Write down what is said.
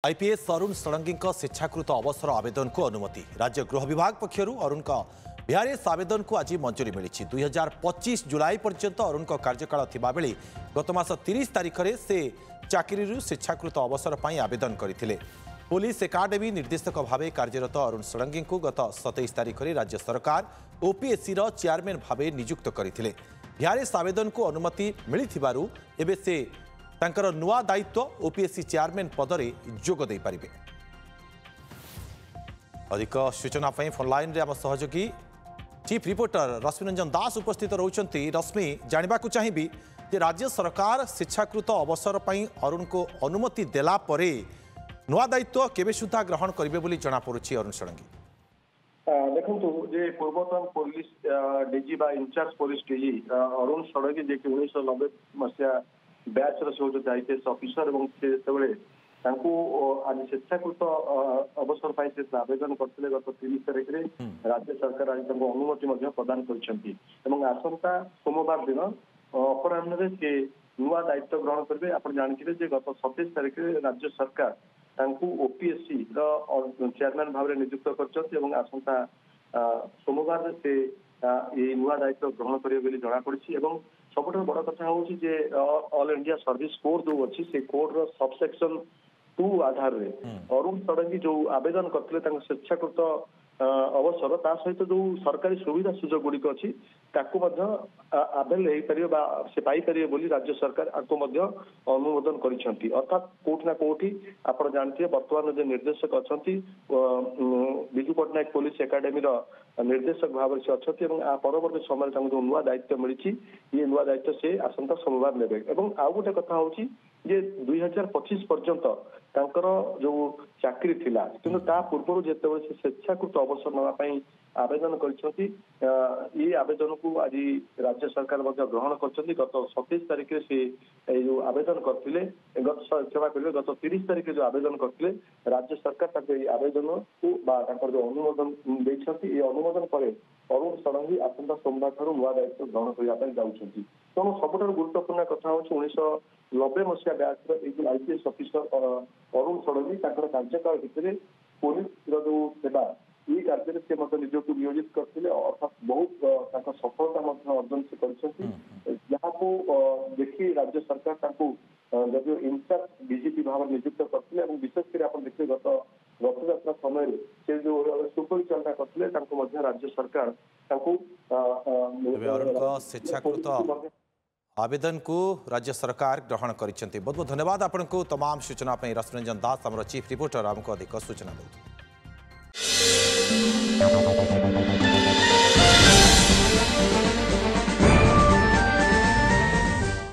IPS Arun Sarangi स्वेच्छाकृत अवसर आवेदन को अनुमति राज्य गृह विभाग पक्षर अरुण वीआरएस आवेदन को आज मंजूरी मिली 2025 जुलाई पर्यंत अरुण कार्यकाल थिबा बेले गत मास 30 तारिख में से चाकरी स्वेच्छाकृत अवसर पर आवेदन करते पुलिस एकाडेमी निर्देशक भाव कार्यरत अरुण षडंगी को गत 27 तारिख में राज्य सरकार ओपीएससी चेयरमैन भाव नियुक्त करते वीआरएस आवेदन को अनुमति मिली एबे से तांकर नुआ दायित्व ओपीएससी चेयरमैन पदरे जोग दे पारिबे। अधिक सूचना फोन लाइन रे आम सहयोगी चीफ रिपोर्टर रश्मि रंजन दास उपस्थित रहउछंती। रश्मि, जानबाकू चाहिबी जे राज्य सरकार स्वेच्छाकृत अवसर पर अरुण को अनुमति देला परे नुआ दायित्व केबे सुधा ग्रहण करिवे बोली जना पड़ुछि अरुण षडंगी। देखु जे पूर्वतन पुलिस डीजी बा incharge police DG Arun Shadangi जे 1990 मसीहा बैच रे आईपीएस ऑफिसर और आज स्वेच्छाकृत अवसर पर आवेदन करते गत 30 तारिख में राज्य सरकार आज अनुमति प्रदान कर आसंता सोमवार दिन अपराह से नुआ दायित्व ग्रहण करेंगे। आप जानते गत 27 तारिख में राज्य सरकार ओपीएससी चेयरमैन भाव में नियुक्त कर आसंता सोमवार से ये नुआ दायित्व ग्रहण करेंगे जमापड़ी। सबुठ बड़ कथा हूँ ऑल इंडिया सर्विस कोड जो अच्छी से कोड सबसेक्शन 2 आधार रे अरुण षडंगी जो आवेदन करते स्वेच्छाकृत अवसर ता सहित जो सरकारी सुविधा सुजोग गुड़िक अच्छी आवेल से पाइपर बोली राज्य सरकार आपको अनुमोदन करछंती। अर्थात कोठना कोठी आप जानते बर्तमान जो निर्देशक अच्छा विजु पट्टनायक पुलिस एकाडेमी निर्देशक भाव से अच्छा परवर्ती समय जो नुआ दायित्व मिली ये नुआ दायित्व से आसंता सोमवार नेबे। आउ गोटे कथा हूँ जे 2025 पर्यंत तांकर जो चाकरी थिला किंतु ता पूर्व जेते से स्वेच्छाकृत अवसर नापी आवेदन करछंती ये आवेदन को आज राज्य सरकार ग्रहण करछंती। गत 27 तारिख से जो आवेदन करथिले गत 30 तारिख जो आवेदन करथिले राज्य सरकार आवेदन को जो अनुमोदन देछंती ये अनुमोदन पर अरुण षडंगी आसंता सोमवार ठारू नुआ दायित्व ग्रहण करने जाउछंती। तेणु सबुठार गुरुत्वपूर्ण कथा हूँ 1990 मसीहा batch IPS officer Arun Shadangi कार्यकाल भितर पुलिस जो सेवा ये कार्य से निजक नियोजित करते अर्थात बहुत सफलता अर्जन से देखिए राज्य सरकार जब इंचार्ज डीजीपी भाव नियुक्त करते विशेषकर आप देखिए गत रथयात्रा समय से जो सुपरिचालना करते राज्य सरकार स्वेच्छाकृत आवेदन को राज्य सरकार ग्रहण कर। बहुत बहुत धन्यवाद आपको तमाम सूचना रश्मि रंजन दास आम चीफ रिपोर्टर आमको अधिक सूचना देते।